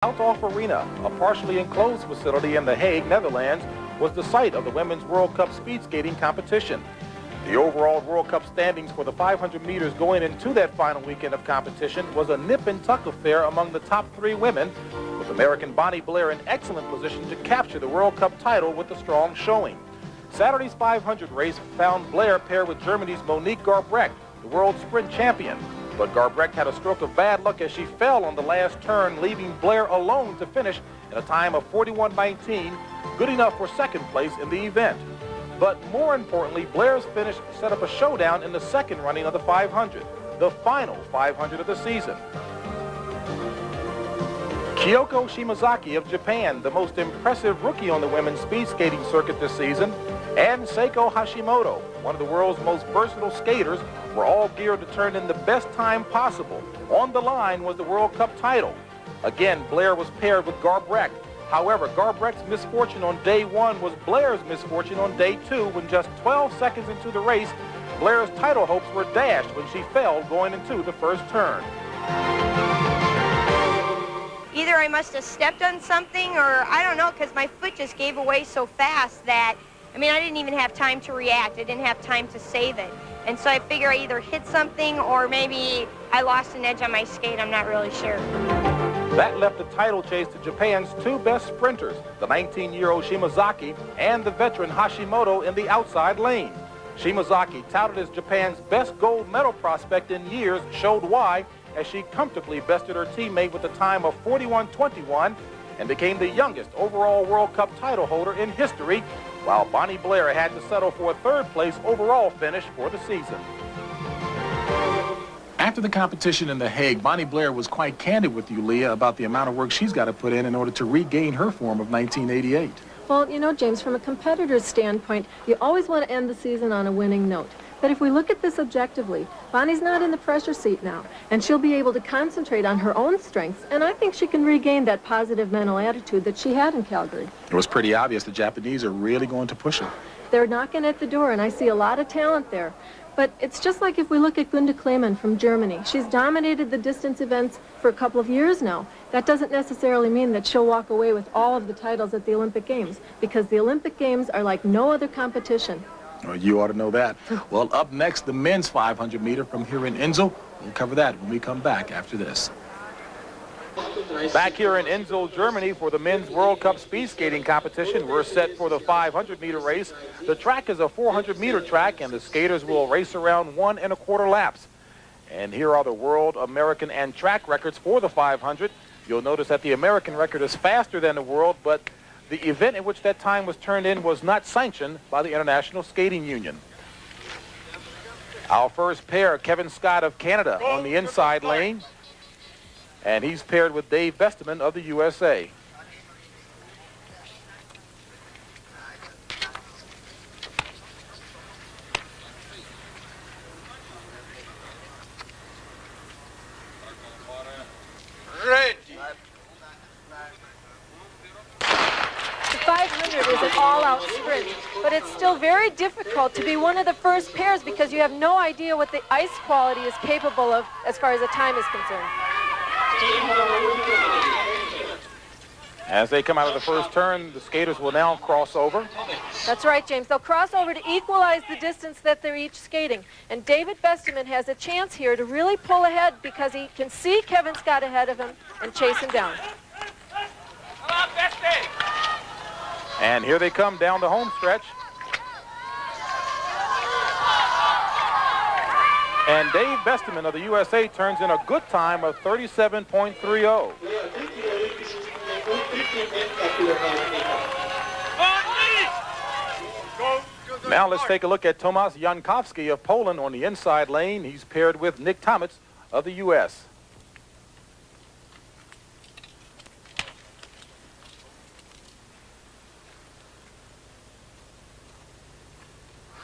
Althoff Arena, a partially enclosed facility in The Hague, Netherlands, was the site of the Women's World Cup speed skating competition. The overall World Cup standings for the 500 meters going into that final weekend of competition was a nip-and-tuck affair among the top 3 women, with American Bonnie Blair in excellent position to capture the World Cup title with a strong showing. Saturday's 500 race found Blair paired with Germany's Monique Garbrecht, the world sprint champion. But Garbrecht had a stroke of bad luck as she fell on the last turn, leaving Blair alone to finish in a time of 41:19, good enough for second place in the event. But more importantly, Blair's finish set up a showdown in the second running of the 500, the final 500 of the season. Kyoko Shimazaki of Japan, the most impressive rookie on the women's speed skating circuit this season, and Seiko Hashimoto, one of the world's most versatile skaters, were all geared to turn in the best time possible. On the line was the World Cup title. Again, Blair was paired with Garbrecht. However, Garbrecht's misfortune on day 1 was Blair's misfortune on day 2, when just 12 seconds into the race, Blair's title hopes were dashed when she fell going into the first turn. Either I must have stepped on something, or I don't know, because my foot just gave away so fast that, I didn't even have time to react. I didn't have time to save it. And so I figure I either hit something or maybe I lost an edge on my skate. I'm not really sure. That left the title chase to Japan's 2 best sprinters, the 19-year-old Shimazaki and the veteran Hashimoto in the outside lane. Shimazaki, touted as Japan's best gold medal prospect in years, showed why as she comfortably bested her teammate with a time of 41:21 and became the youngest overall World Cup title holder in history, while Bonnie Blair had to settle for a 3rd place overall finish for the season. After the competition in The Hague, Bonnie Blair was quite candid with you, Leah, about the amount of work she's got to put in order to regain her form of 1988. Well, you know, James, from a competitor's standpoint, you always want to end the season on a winning note. But if we look at this objectively, Bonnie's not in the pressure seat now, and she'll be able to concentrate on her own strengths, and I think she can regain that positive mental attitude that she had in Calgary. It was pretty obvious the Japanese are really going to push her. They're knocking at the door, and I see a lot of talent there. But it's just like if we look at Gunda Kleeman from Germany. She's dominated the distance events for a couple of years now. That doesn't necessarily mean that she'll walk away with all of the titles at the Olympic Games, because the Olympic Games are like no other competition. Well, you ought to know that. Well, up next, the men's 500 meter from here in Inzell. We'll cover that when we come back after this. Back here in Inzell, Germany for the men's World Cup speed skating competition. We're set for the 500 meter race. The track is a 400 meter track, and the skaters will race around 1 1/4 laps. And here are the world, American, and track records for the 500. You'll notice that the American record is faster than the world, but the event in which that time was turned in was not sanctioned by the International Skating Union. Our first pair, Kevin Scott of Canada on the inside lane, and he's paired with Dave Besteman of the USA. Ready. The 500 is an all-out sprint, but it's still very difficult to be one of the first pairs because you have no idea what the ice quality is capable of as far as the time is concerned. As they come out of the first turn, the skaters will now cross over. That's right, James. They'll cross over to equalize the distance that they're each skating. And David Besteman has a chance here to really pull ahead because he can see Kevin Scott ahead of him and chase him down. And here they come down the home stretch. And Dave Besteman of the USA turns in a good time of 37.30. Now let's take a look at Tomasz Jankowski of Poland on the inside lane. He's paired with Nick Tomitz of the U.S.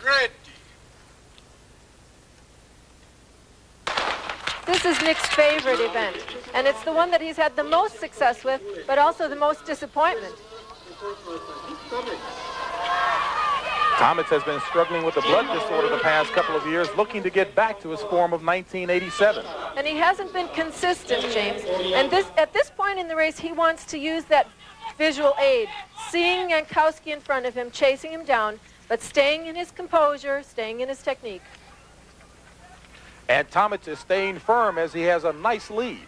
Ready. This is Nick's favorite event, and it's the one that he's had the most success with, but also the most disappointment. Tomitz has been struggling with a blood disorder the past couple of years, looking to get back to his form of 1987. And he hasn't been consistent, James. And at this point in the race, he wants to use that visual aid, seeing Jankowski in front of him, chasing him down, but staying in his composure, staying in his technique. And Tomitz is staying firm as he has a nice lead.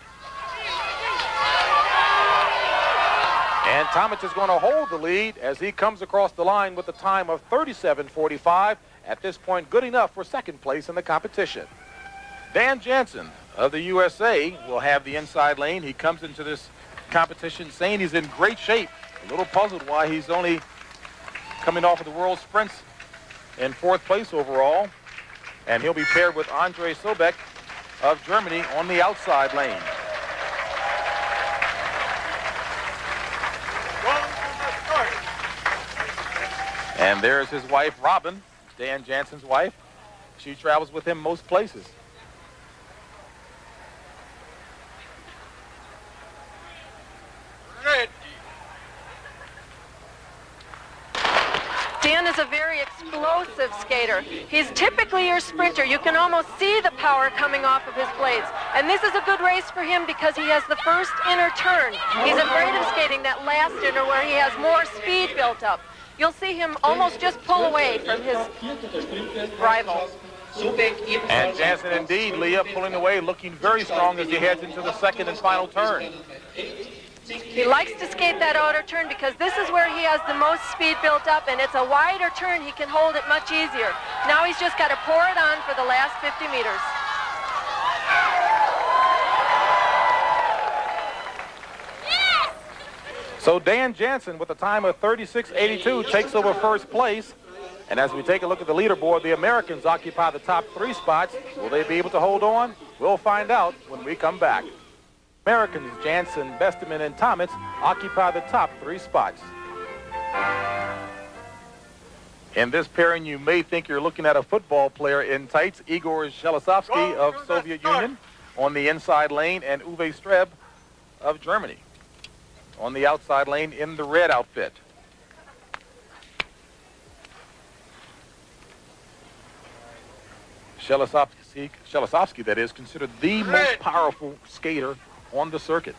And Tomitz is going to hold the lead as he comes across the line with a time of 37:45. At this point, good enough for second place in the competition. Dan Jansen of the USA will have the inside lane. He comes into this competition saying he's in great shape. A little puzzled why he's only coming off of the World Sprints in 4th place overall. And he'll be paired with Andre Sobek of Germany on the outside lane. And there's his wife, Robin, Dan Jansen's wife. She travels with him most places. Ready. Dan is a very explosive skater. He's typically your sprinter. You can almost see the power coming off of his blades. And this is a good race for him because he has the first inner turn. He's afraid of skating that last inner where he has more speed built up. You'll see him almost just pull away from his rival. And Jansen indeed, Leah, pulling away, looking very strong as he heads into the second and final turn. He likes to skate that outer turn because this is where he has the most speed built up, and it's a wider turn. He can hold it much easier. Now he's just got to pour it on for the last 50 meters. So Dan Jansen, with a time of 36:82, takes over first place. And as we take a look at the leaderboard, the Americans occupy the top 3 spots. Will they be able to hold on? We'll find out when we come back. Americans, Jansen, Besterman, and Tomitz occupy the top 3 spots. In this pairing, you may think you're looking at a football player in tights, Igor Shelisovsky of Soviet Union on the inside lane, and Uwe Streb of Germany on the outside lane in the red outfit. Shelisovsky, that is, considered the most powerful skater on the circuit.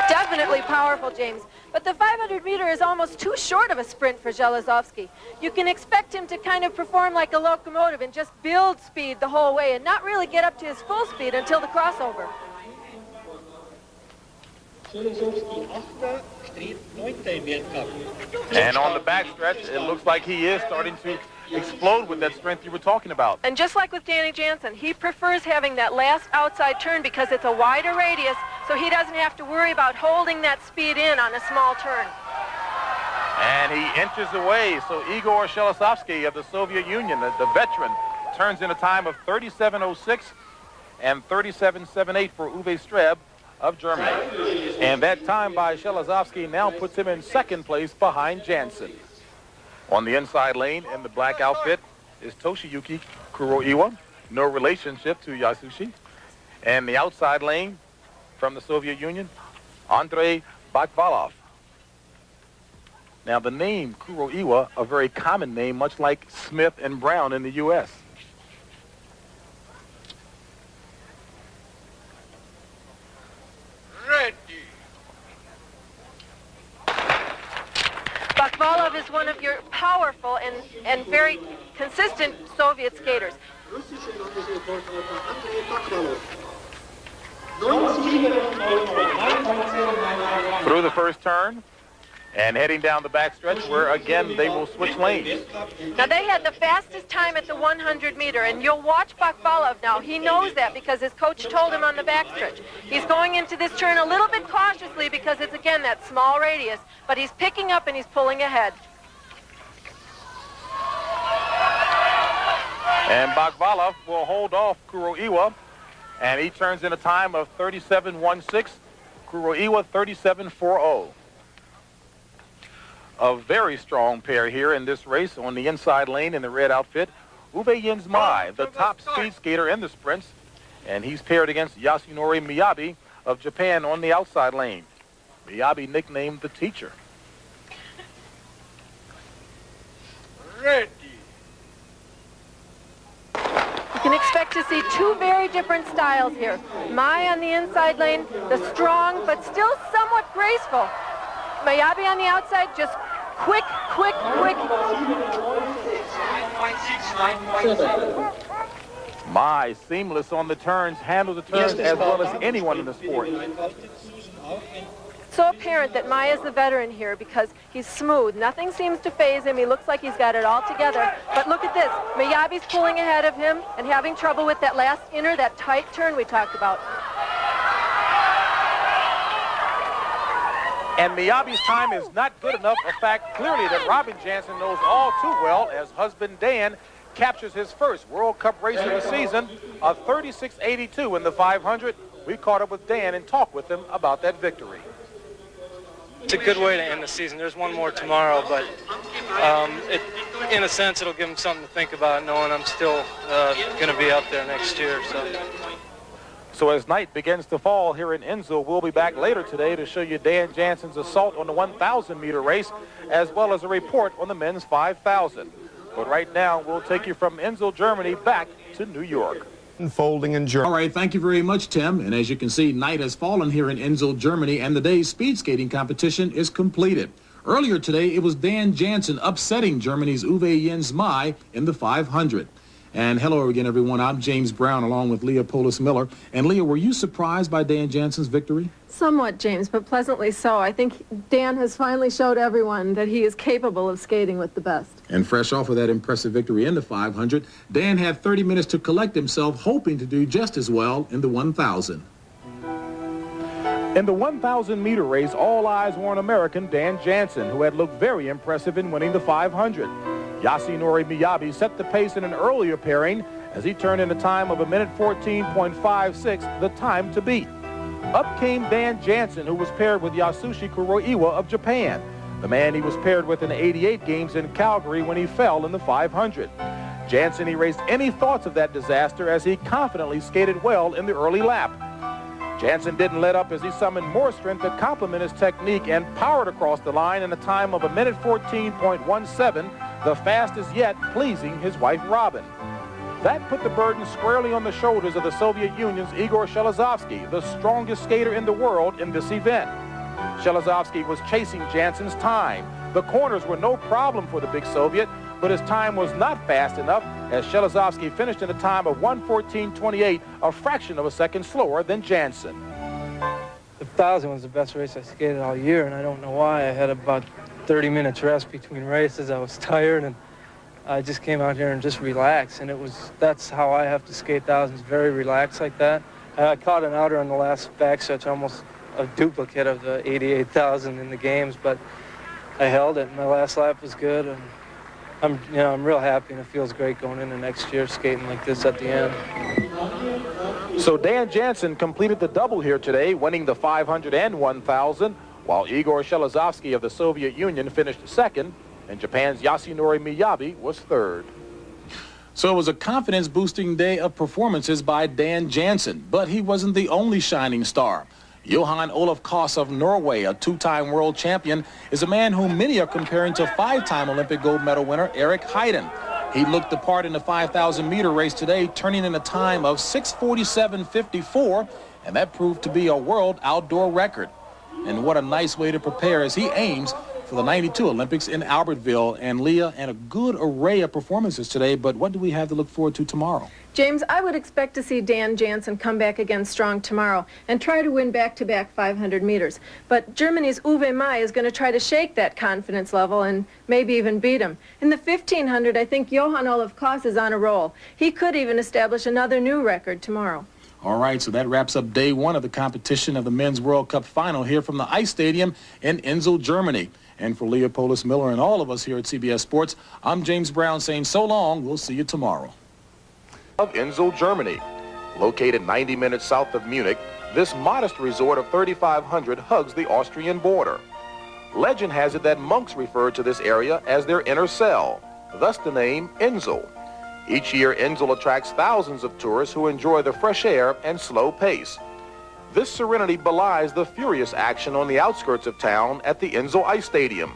Definitely powerful, James. But the 500 meter is almost too short of a sprint for Shelisovsky. You can expect him to kind of perform like a locomotive and just build speed the whole way and not really get up to his full speed until the crossover. And on the backstretch, it looks like he is starting to explode with that strength you were talking about. And just like with Danny Jansen, he prefers having that last outside turn because it's a wider radius, so he doesn't have to worry about holding that speed in on a small turn. And he inches away, so Igor Shelisovsky of the Soviet Union, the veteran, turns in a time of 37:06 and 37:78 for Uwe Streb of Germany. And that time by Shelisovsky now puts him in second place behind Jansen. On the inside lane in the black outfit is Toshiyuki Kuroiwa, no relationship to Yasushi. And the outside lane from the Soviet Union, Andrei Bakvalov. Now the name Kuroiwa, a very common name, much like Smith and Brown in the U.S. Ready. Bakvalov is one of your powerful and very consistent Soviet skaters. Through the first turn and heading down the backstretch where again they will switch lanes. Now they had the fastest time at the 100 meter, and you'll watch Bakvalov now. He knows that because his coach told him on the backstretch. He's going into this turn a little bit cautiously because it's again that small radius, but he's picking up and he's pulling ahead. And Bakvalov will hold off Kuroiwa, and he turns in a time of 37:16, Kuroiwa 37:40. A very strong pair here in this race on the inside lane in the red outfit. Uwe Jensmai, the top speed skater in the sprints, and he's paired against Yasunori Miyabi of Japan on the outside lane. Miyabi nicknamed the teacher. ready. You can expect to see two very different styles here. Mai on the inside lane, the strong but still somewhat graceful. Miyabi on the outside, just quick, quick, quick. Mai, seamless on the turns, handles the turns as well as anyone in the sport. So apparent that Mai is the veteran here because he's smooth. Nothing seems to faze him. He looks like he's got it all together. But look at this. Miyabi's pulling ahead of him and having trouble with that last inner, that tight turn we talked about. And Miyabi's time is not good enough, a fact clearly that Robin Jansen knows all too well as husband Dan captures his first World Cup race of the season, a 36.82 in the 500. We caught up with Dan and talked with him about that victory. It's a good way to end the season. There's one more tomorrow, but in a sense, it'll give him something to think about, knowing I'm still going to be up there next year. So as night begins to fall here in Inzell, we'll be back later today to show you Dan Jansen's assault on the 1,000-meter race, as well as a report on the men's 5,000. But right now, we'll take you from Inzell, Germany, back to New York. Unfolding in Germany. All right, thank you very much, Tim. And as you can see, night has fallen here in Inzell, Germany, and the day's speed skating competition is completed. Earlier today, it was Dan Jansen upsetting Germany's Uwe Jens Mai in the 500. And hello again, everyone. I'm James Brown, along with Leah Polis Miller. And Leah, were you surprised by Dan Jansen's victory? Somewhat, James, but pleasantly so. I think Dan has finally showed everyone that he is capable of skating with the best. And fresh off of that impressive victory in the 500, Dan had 30 minutes to collect himself, hoping to do just as well in the 1,000. In the 1,000-meter race, all eyes were on American Dan Jansen, who had looked very impressive in winning the 500. Yasunori Miyabi set the pace in an earlier pairing as he turned in a time of 1:14.56, the time to beat. Up came Dan Jansen, who was paired with Yasushi Kuroiwa of Japan, the man he was paired with in the 88 games in Calgary when he fell in the 500. Jansen erased any thoughts of that disaster as he confidently skated well in the early lap. Jansen didn't let up as he summoned more strength to complement his technique and powered across the line in a time of 1:14.17, the fastest yet, pleasing his wife Robin. That put the burden squarely on the shoulders of the Soviet Union's Igor Shelazovsky, the strongest skater in the world in this event. Shelazovsky was chasing Jansen's time. The corners were no problem for the big Soviet, but his time was not fast enough as Shelazovsky finished in a time of 1:14.28, a fraction of a second slower than Jansen. The 1,000 was the best race I skated all year, and I don't know why. I had about 30 minutes rest between races. I was tired, and I just came out here and just relaxed, and that's how I have to skate thousands, very relaxed like that. I caught an outer on the last backstretch, almost a duplicate of the 88,000 in the games, but I held it, and my last lap was good, and I'm real happy, and it feels great going into next year skating like this at the end. So Dan Jansen completed the double here today, winning the 500 and 1,000, while Igor Shelazovsky of the Soviet Union finished second, and Japan's Yasunori Miyabi was third. So it was a confidence-boosting day of performances by Dan Jansen, but he wasn't the only shining star. Johan Olaf Koss of Norway, a two-time world champion, is a man whom many are comparing to five-time Olympic gold medal winner Eric Heiden. He looked the part in the 5,000-meter race today, turning in a time of 6:47.54, and that proved to be a world outdoor record. And what a nice way to prepare as he aims for the 92 Olympics in Albertville. And Leah, and a good array of performances today, but what do we have to look forward to tomorrow? James, I would expect to see Dan Jansen come back again strong tomorrow and try to win back-to-back 500 meters. But Germany's Uwe Mai is going to try to shake that confidence level and maybe even beat him. In the 1,500, I think Johan Olaf Koss is on a roll. He could even establish another new record tomorrow. All right, so that wraps up day one of the competition of the Men's World Cup final here from the Ice Stadium in Inzell, Germany. And for Leah Polis Miller and all of us here at CBS Sports, I'm James Brown saying so long. We'll see you tomorrow. Of Inzell, Germany. Located 90 minutes south of Munich, this modest resort of 3,500 hugs the Austrian border. Legend has it that monks refer to this area as their inner cell, thus the name Inzell. Each year, Inzell attracts thousands of tourists who enjoy the fresh air and slow pace. This serenity belies the furious action on the outskirts of town at the Inzell Ice Stadium.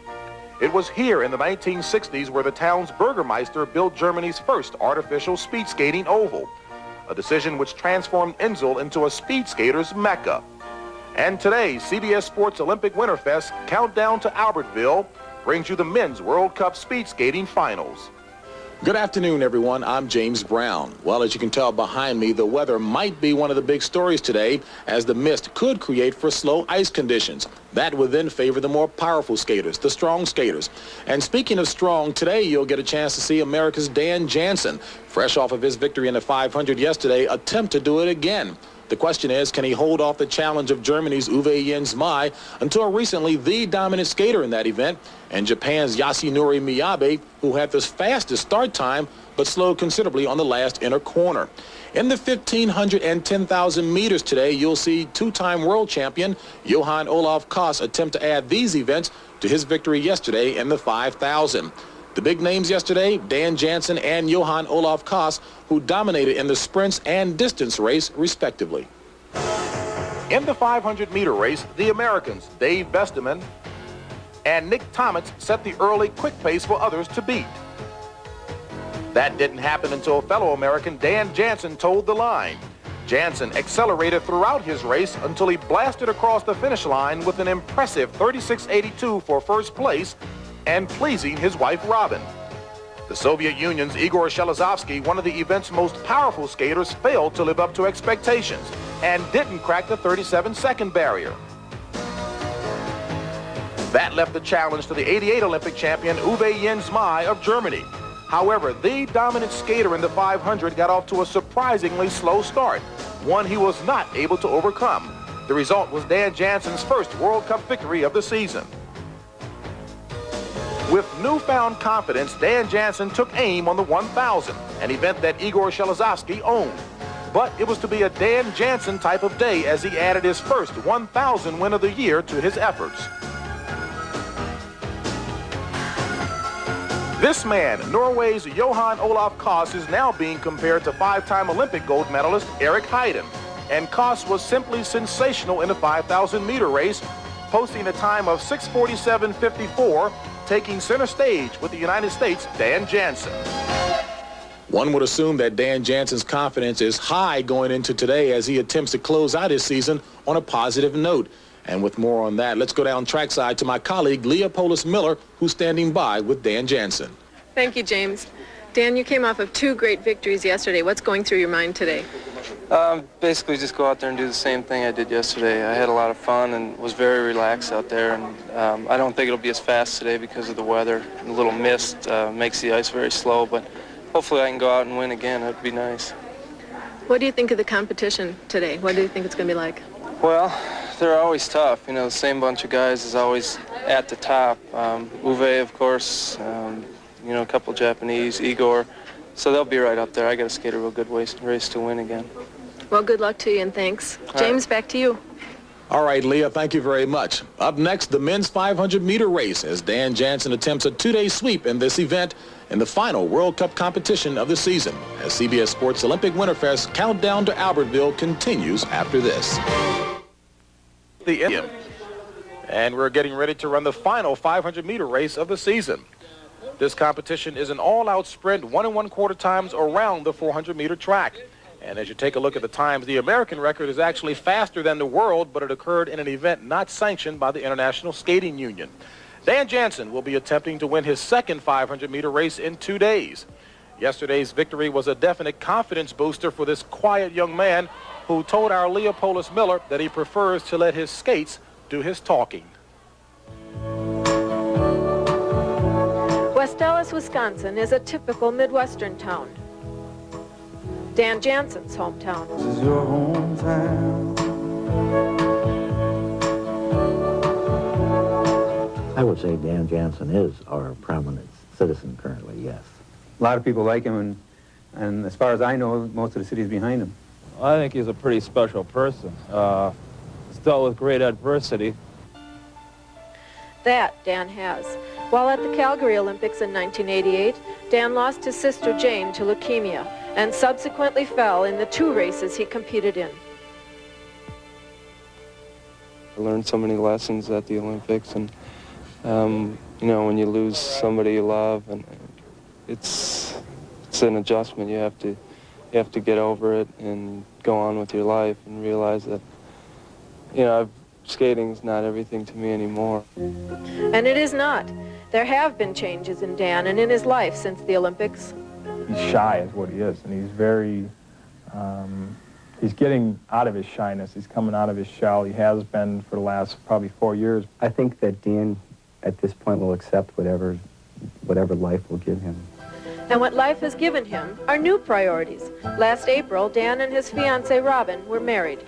It was here in the 1960s where the town's burgermeister built Germany's first artificial speed skating oval, a decision which transformed Inzell into a speed skater's mecca. And today, CBS Sports Olympic Winterfest Countdown to Albertville brings you the Men's World Cup Speed Skating Finals. Good afternoon, everyone. I'm James Brown. Well, as you can tell behind me, the weather might be one of the big stories today, as the mist could create for slow ice conditions. That would then favor the more powerful skaters, the strong skaters. And speaking of strong, today you'll get a chance to see America's Dan Jansen, fresh off of his victory in the 500 yesterday, attempt to do it again. The question is, can he hold off the challenge of Germany's Uwe Jensmai, until recently the dominant skater in that event, and Japan's Yasunori Miyabe, who had the fastest start time but slowed considerably on the last inner corner. In the 1,500 and 10,000 meters today, you'll see two-time world champion Johan Olaf Koss attempt to add these events to his victory yesterday in the 5,000. The big names yesterday, Dan Jansen and Johan Olaf Koss, who dominated in the sprints and distance race, respectively. In the 500-meter race, the Americans, Dave Vesterman and Nick Thomas, set the early quick pace for others to beat. That didn't happen until fellow American Dan Jansen toed the line. Jansen accelerated throughout his race until he blasted across the finish line with an impressive 36.82 for first place, and pleasing his wife Robin. The Soviet Union's Igor Shelizovsky, one of the event's most powerful skaters, failed to live up to expectations and didn't crack the 37-second barrier. That left the challenge to the '88 Olympic champion Uwe Jensmai of Germany. However, the dominant skater in the 500 got off to a surprisingly slow start, one he was not able to overcome. The result was Dan Jansen's first World Cup victory of the season. With newfound confidence, Dan Jansen took aim on the 1,000, an event that Igor Shelizovsky owned. But it was to be a Dan Jansen type of day as he added his first 1,000 win of the year to his efforts. This man, Norway's Johan Olaf Koss, is now being compared to five-time Olympic gold medalist Eric Heiden. And Koss was simply sensational in the 5,000-meter race, posting a time of 6:47.54, taking center stage with the United States' Dan Jansen. One would assume that Dan Jansen's confidence is high going into today as he attempts to close out his season on a positive note. And with more on that, let's go down trackside to my colleague Leah Polis Miller, who's standing by with Dan Jansen. Thank you, James. Dan, you came off of two great victories yesterday. What's going through your mind today? Basically just go out there and do the same thing I did yesterday. I had a lot of fun and was very relaxed out there, and I don't think it'll be as fast today because of the weather. A little mist makes the ice very slow, but hopefully I can go out and win again. That'd be nice. What do you think of the competition today? What do you think it's going to be like? Well, they're always tough. You know, the same bunch of guys is always at the top. Uwe, of course, you know, a couple Japanese, Igor. So they'll be right up there. I got to skate a real good race to win again. Well, good luck to you, and thanks. James, back to you. All right, Leah, thank you very much. Up next, the men's 500-meter race as Dan Jansen attempts a two-day sweep in this event in the final World Cup competition of the season, as CBS Sports Olympic Winterfest Countdown to Albertville continues after this. And we're getting ready to run the final 500-meter race of the season. This competition is an all-out sprint 1 1/4 times around the 400-meter track. And as you take a look at the times, the American record is actually faster than the world, but it occurred in an event not sanctioned by the International Skating Union. Dan Jansen will be attempting to win his second 500-meter race in 2 days. Yesterday's victory was a definite confidence booster for this quiet young man who told our Leah Polis Miller that he prefers to let his skates do his talking. West Allis, Wisconsin is a typical Midwestern town. Dan Jansen's hometown. This is your hometown. I would say Dan Jansen is our prominent citizen currently, yes. A lot of people like him, and as far as I know, most of the city's behind him. I think he's a pretty special person. He's dealt with great adversity. That Dan has. While at the Calgary Olympics in 1988, Dan lost his sister Jane to leukemia and subsequently fell in the 2 races he competed in. I learned so many lessons at the Olympics, and You know, when you lose somebody you love, and it's an adjustment. You have to get over it and go on with your life and realize that, you know, skating's not everything to me anymore. And it is not. There have been changes in Dan and in his life since the Olympics. He's shy is what he is, and he's very, he's getting out of his shyness. He's coming out of his shell. He has been for the last probably 4 years. I think that Dan, at this point, will accept whatever life will give him. And what life has given him are new priorities. Last April, Dan and his fiancée, Robin, were married.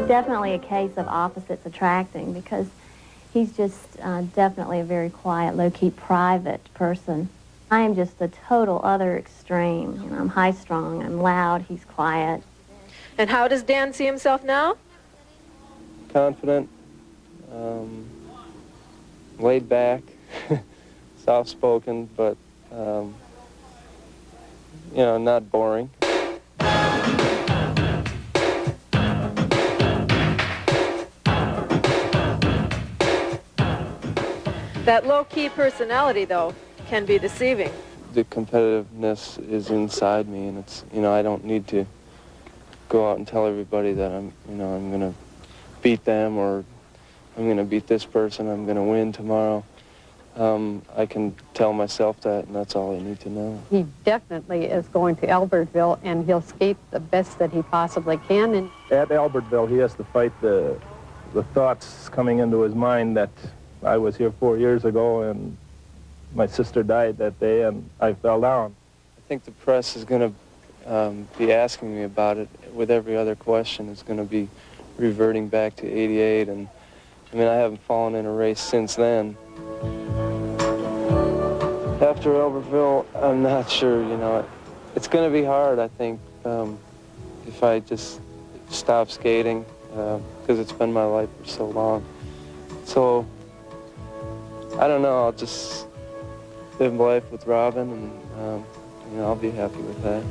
Definitely a case of opposites attracting, because he's just definitely a very quiet, low-key, private person. I am just the total other extreme. You know, I'm high-strung, I'm loud, he's quiet. And how does Dan see himself now? Confident, laid back, soft-spoken, but, you know, not boring. That low-key personality, though, can be deceiving. The competitiveness is inside me, and it's, you know, I don't need to go out and tell everybody that I'm going to beat them, or I'm going to beat this person, I'm going to win tomorrow. I can tell myself that, and that's all I need to know. He definitely is going to Albertville, and he'll skate the best that he possibly can. And At Albertville, he has to fight the thoughts coming into his mind that I was here 4 years ago, and my sister died that day, and I fell down. I think the press is going to be asking me about it with every other question. It's going to be reverting back to '88, and I mean, I haven't fallen in a race since then. After Albertville, I'm not sure, you know. It's going to be hard, I think, if I just stop skating, because it's been my life for so long. So, I don't know, I'll just live life with Robin, and you know, I'll be happy with that.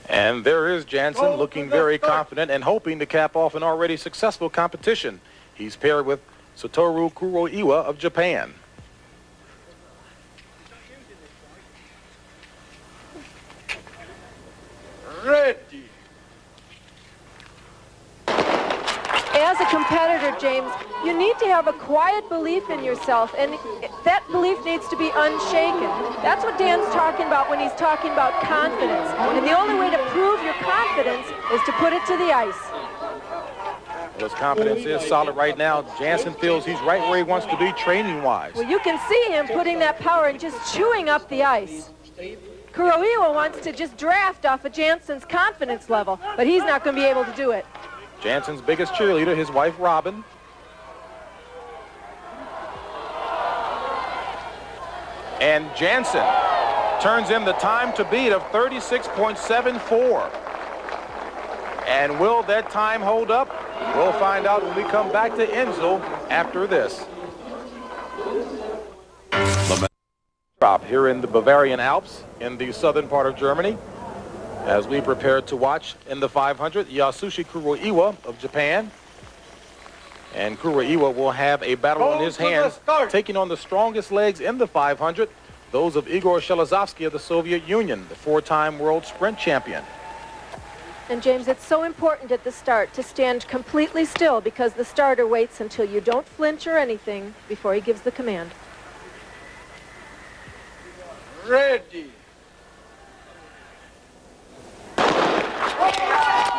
And there is Jansen, looking very confident and hoping to cap off an already successful competition. He's paired with Satoru Kuroiwa of Japan. Ready. As a competitor, James, you need to have a quiet belief in yourself, and that belief needs to be unshaken. That's what Dan's talking about when he's talking about confidence. And the only way to prove your confidence is to put it to the ice. Well, his confidence is solid right now. Jansen feels he's right where he wants to be training-wise. Well, you can see him putting that power and just chewing up the ice. Kuroiwa wants to just draft off of Jansen's confidence level, but he's not going to be able to do it. Jansen's biggest cheerleader, his wife, Robin. And Jansen turns in the time to beat of 36.74. And will that time hold up? We'll find out when we come back to Inzell after this. Drop here in the Bavarian Alps in the southern part of Germany. As we prepare to watch in the 500, Yasushi Kuroiwa of Japan. And Kuroiwa will have a battle on his hands, taking on the strongest legs in the 500, those of Igor Shelazovsky of the Soviet Union, the four-time world sprint champion. And James, it's so important at the start to stand completely still, because the starter waits until you don't flinch or anything before he gives the command. Ready.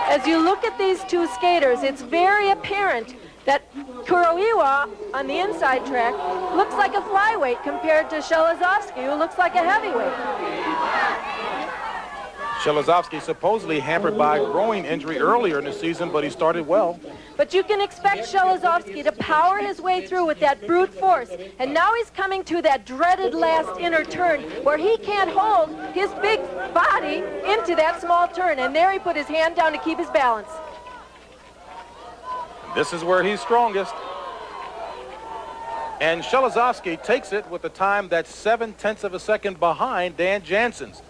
As you look at these two skaters, it's very apparent that Kuroiwa on the inside track looks like a flyweight compared to Shelazovsky, who looks like a heavyweight. Shelazovsky supposedly hampered by a groin injury earlier in the season, but he started well. But you can expect Shelazovsky to power his way through with that brute force. And now he's coming to that dreaded last inner turn where he can't hold his big body into that small turn. And there he put his hand down to keep his balance. This is where he's strongest. And Shelazovsky takes it with a time that's 0.7 of a second behind Dan Jansen's.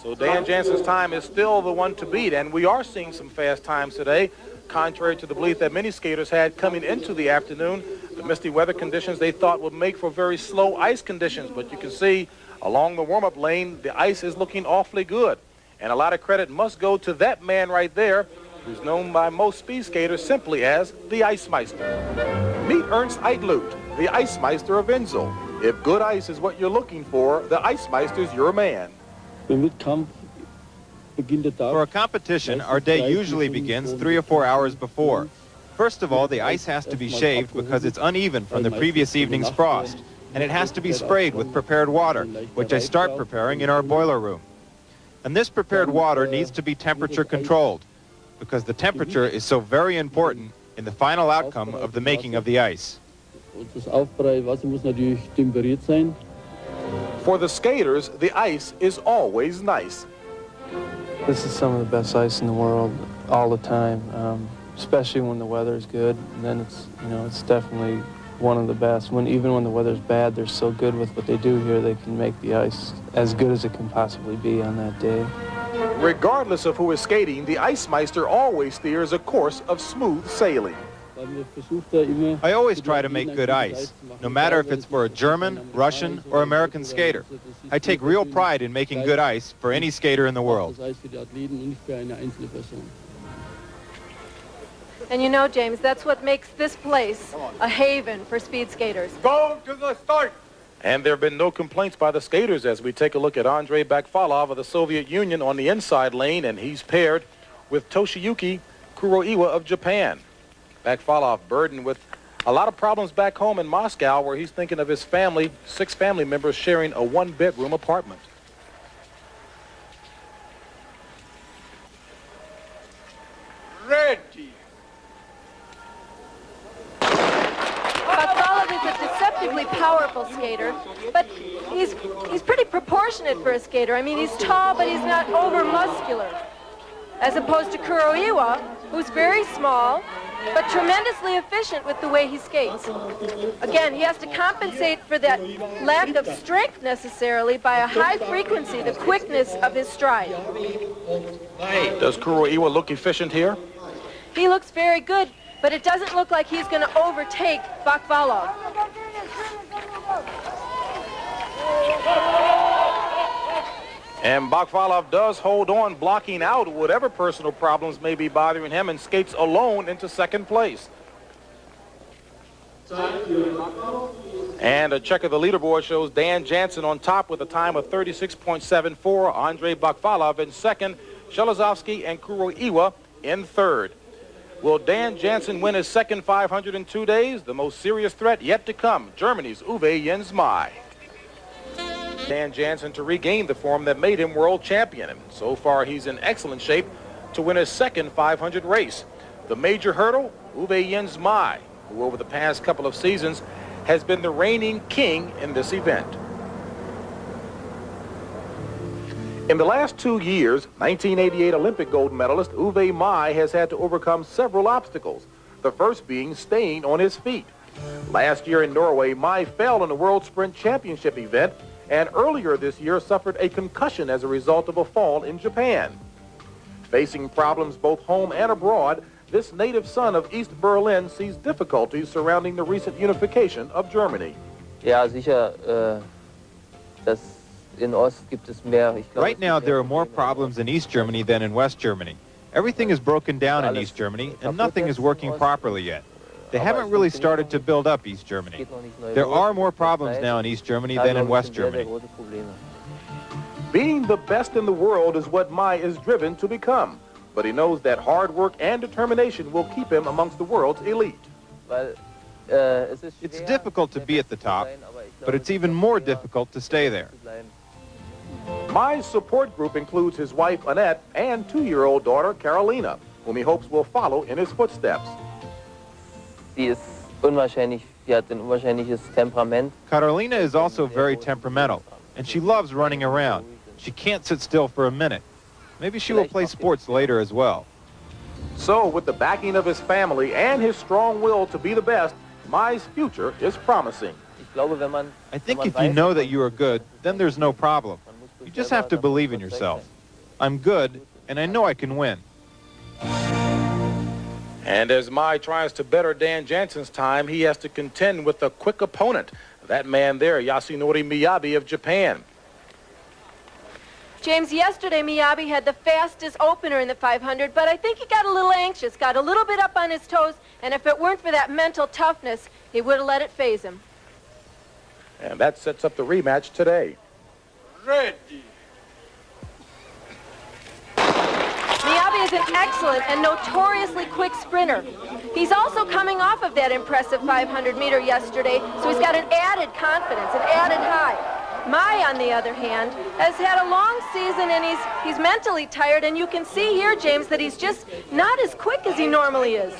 So Dan Jansen's time is still the one to beat, and we are seeing some fast times today, contrary to the belief that many skaters had coming into the afternoon. The misty weather conditions they thought would make for very slow ice conditions, but you can see along the warm-up lane, the ice is looking awfully good. And a lot of credit must go to that man right there, who's known by most speed skaters simply as the Icemeister. Meet Ernst Eitloot, the Icemeister of Inzell. If good ice is what you're looking for, the Icemeister's your man. For a competition, our day usually begins 3 or 4 hours before. First of all, the ice has to be shaved because it's uneven from the previous evening's frost, and it has to be sprayed with prepared water, which I start preparing in our boiler room. And this prepared water needs to be temperature controlled, because the temperature is so very important in the final outcome of the making of the ice. For the skaters, the ice is always nice. This is some of the best ice in the world all the time, especially when the weather's good. And then it's definitely one of the best. Even when the weather's bad, they're so good with what they do here, they can make the ice as good as it can possibly be on that day. Regardless of who is skating, the Icemeister always steers a course of smooth sailing. I always try to make good ice, no matter if it's for a German, Russian, or American skater. I take real pride in making good ice for any skater in the world. And you know, James, that's what makes this place a haven for speed skaters. Go to the start. And there have been no complaints by the skaters as we take a look at Andrei Bakfalov of the Soviet Union on the inside lane, and he's paired with Toshiyuki Kuroiwa of Japan. Bakfalov burdened with a lot of problems back home in Moscow, where he's thinking of his family, 6 family members sharing a 1-bedroom apartment. Ready. Bakfalov is a deceptively powerful skater, but he's pretty proportionate for a skater. I mean, he's tall, but he's not over-muscular. As opposed to Kuroiwa, who's very small, but tremendously efficient with the way he skates. Again, he has to compensate for that lack of strength necessarily by a high frequency, the quickness of his stride. Does Kuroiwa look efficient here? He looks very good, but it doesn't look like he's going to overtake Bakfalov. And Bakfalov does hold on, blocking out whatever personal problems may be bothering him, and skates alone into second place. And a check of the leaderboard shows Dan Jansen on top with a time of 36.74, Andrei Bakfalov in second, Shelizovsky and Kuroiwa in third. Will Dan Jansen win his second 500 in 2 days? The most serious threat yet to come, Germany's Uwe Jensmai. Dan Jansen to regain the form that made him world champion, and so far he's in excellent shape to win his second 500 race. The major hurdle, Uwe Jensmai, who over the past couple of seasons has been the reigning king in this event. In the last 2 years, 1988 Olympic gold medalist Uwe Mai has had to overcome several obstacles, the first being staying on his feet. Last year in Norway, Mai fell in the World Sprint Championship event, and earlier this year suffered a concussion as a result of a fall in Japan. Facing problems both home and abroad, this native son of East Berlin sees difficulties surrounding the recent unification of Germany. Ja, sicher, in Ost gibt es mehr. Right now, there are more problems in East Germany than in West Germany. Everything is broken down in East Germany, and nothing is working properly yet. They haven't really started to build up East Germany. There are more problems now in East Germany than in West Germany. Being the best in the world is what Mai is driven to become, but he knows that hard work and determination will keep him amongst the world's elite. It's difficult to be at the top, but it's even more difficult to stay there. Mai's support group includes his wife Annette and 2-year-old daughter Carolina, whom he hopes will follow in his footsteps. Sie ist unwahrscheinlich, sie hat ein unwahrscheinliches Temperament. Carolina is also very temperamental, and she loves running around. She can't sit still for a minute. Maybe she will play sports later as well. So, with the backing of his family and his strong will to be the best, Mai's future is promising. I think if you know that you are good, then there's no problem. You just have to believe in yourself. I'm good, and I know I can win. And as Mai tries to better Dan Jansen's time, he has to contend with a quick opponent. That man there, Yasunori Miyabi of Japan. James, yesterday Miyabi had the fastest opener in the 500, but I think he got a little anxious, got a little bit up on his toes, and if it weren't for that mental toughness, he would have let it phase him. And that sets up the rematch today. Ready. Miyabi is an excellent and notoriously quick sprinter. He's also coming off of that impressive 500-meter yesterday, so he's got an added confidence, an added high. Mai, on the other hand, has had a long season and he's mentally tired, and you can see here, James, that he's just not as quick as he normally is.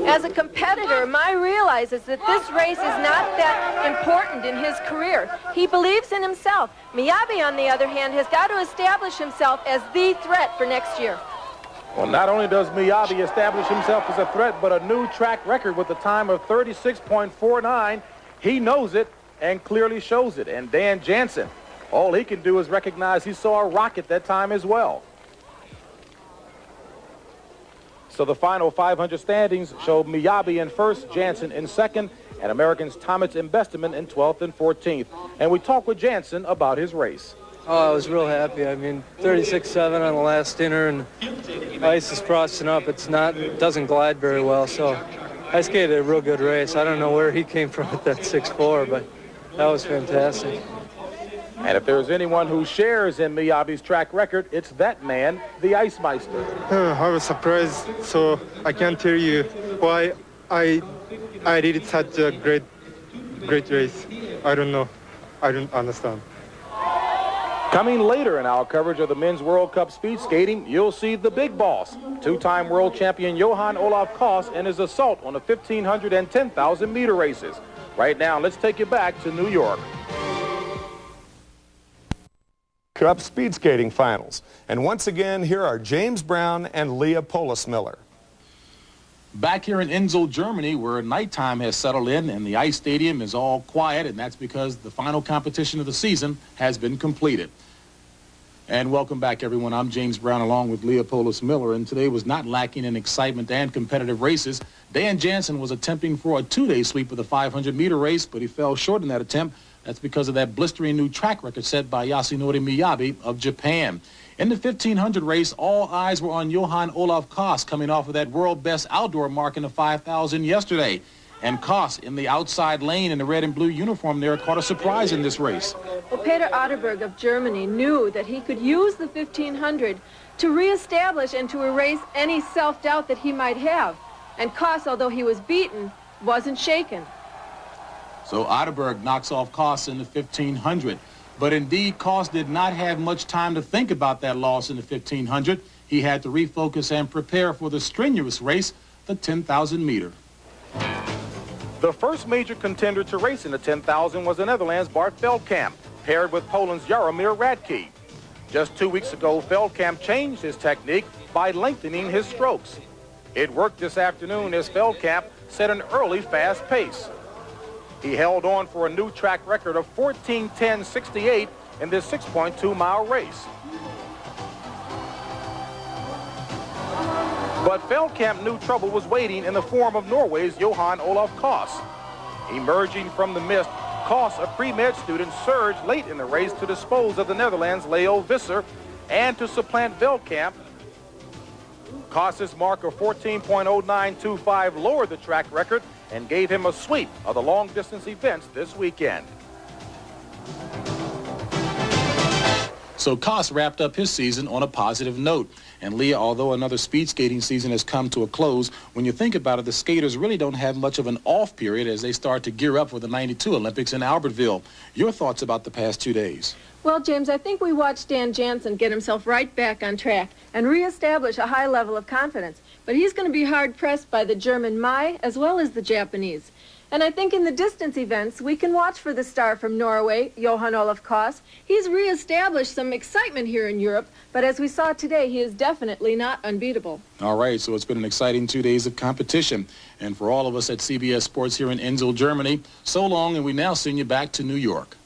As a competitor, Mai realizes that this race is not that important in his career. He believes in himself. Miyabi, on the other hand, has got to establish himself as the threat for next year. Well, not only does Miyabi establish himself as a threat, but a new track record with a time of 36.49. He knows it and clearly shows it. And Dan Jansen, all he can do is recognize he saw a rocket that time as well. So the final 500 standings show Miyabi in first, Jansen in second, and Americans Thomas and Besteman in 12th and 14th. And we talked with Jansen about his race. Oh, I was real happy. I mean, 36.7 on the last inner, and ice is frosting up. It doesn't glide very well, so I skated a real good race. I don't know where he came from with that 6.4, but that was fantastic. And if there's anyone who shares in Miyabi's track record, it's that man, the Ice Meister. I was surprised, so I can't tell you why I did such a great race. I don't know. I don't understand. Coming later in our coverage of the Men's World Cup speed skating, you'll see the big boss, two-time world champion Johan Olaf Koss and his assault on the 1,500 and 10,000 meter races. Right now, let's take you back to New York. Cup speed skating finals. And once again, here are James Brown and Leah Polismiller. Back here in Inzell, Germany, where nighttime has settled in and the ice stadium is all quiet, and that's because the final competition of the season has been completed. And welcome back, everyone. I'm James Brown along with Leah Polismiller, and today was not lacking in excitement and competitive races. Dan Jansen was attempting for a two-day sweep of the 500-meter race, but he fell short in that attempt. That's because of that blistering new track record set by Yasunori Miyabi of Japan. In the 1,500 race, all eyes were on Johan Olaf Koss coming off of that world best outdoor mark in the 5,000 yesterday. And Koss in the outside lane in the red and blue uniform there caught a surprise in this race. Well, Peter Otterberg of Germany knew that he could use the 1,500 to reestablish and to erase any self-doubt that he might have. And Koss, although he was beaten, wasn't shaken. So Otterberg knocks off Koss in the 1,500. But indeed, Koss did not have much time to think about that loss in the 1,500. He had to refocus and prepare for the strenuous race, the 10,000 meter. The first major contender to race in the 10,000 was the Netherlands' Bart Veldkamp, paired with Poland's Jaromir Radke. Just 2 weeks ago, Veldkamp changed his technique by lengthening his strokes. It worked this afternoon as Veldkamp set an early fast pace. He held on for a new track record of 14:10.68 in this 6.2-mile race. But Veldkamp knew trouble was waiting in the form of Norway's Johan Olaf Koss. Emerging from the mist, Koss, a pre-med student, surged late in the race to dispose of the Netherlands' Leo Visser and to supplant Veldkamp. Koss's mark of 14.0925 lowered the track record and gave him a sweep of the long-distance events this weekend. So Koss wrapped up his season on a positive note. And Leah, although another speed skating season has come to a close, when you think about it, the skaters really don't have much of an off period as they start to gear up for the '92 Olympics in Albertville. Your thoughts about the past 2 days? Well, James, I think we watched Dan Jansen get himself right back on track and reestablish a high level of confidence. But he's going to be hard-pressed by the German Mai as well as the Japanese. And I think in the distance events, we can watch for the star from Norway, Johan Olaf Koss. He's reestablished some excitement here in Europe, but as we saw today, he is definitely not unbeatable. All right, so it's been an exciting 2 days of competition. And for all of us at CBS Sports here in Inzell, Germany, so long, and we now send you back to New York.